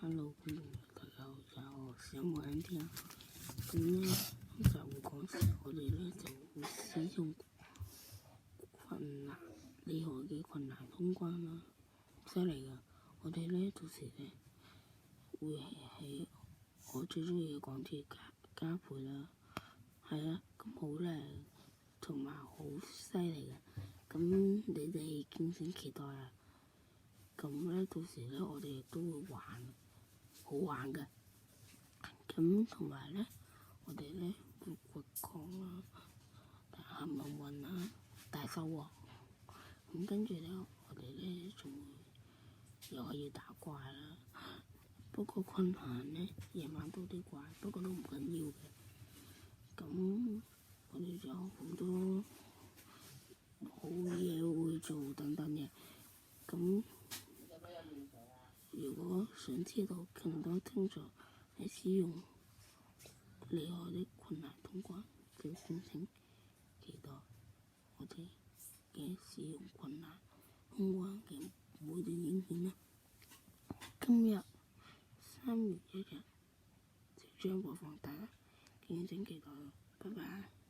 Hello，觀眾朋友就想玩啲咁咧，通常會講時，我哋咧就會使用困難厲害嘅困難通關啦，犀利噶！我哋咧到時咧會係我最中意嘅港鐵加倍啦，係啊，咁好靚同埋好犀利嘅，咁你哋敬請期待啊！咁咧到時咧我哋亦都會玩。好玩嘅，咁同埋咧，我哋咧會掘礦啦，行運運啦，大收穫。咁跟住咧，我哋咧仲會又係要打怪啦。不過困難咧，夜晚多啲怪，不過都唔緊要嘅。咁我哋仲有好多好嘢會做等等嘅。咁如果想知道更多清楚係使用厲害的困難通關，就敬請期待我哋嘅使用困難通關嘅每段影片啦。今日3月1日即將播放，大家敬請期待，拜拜。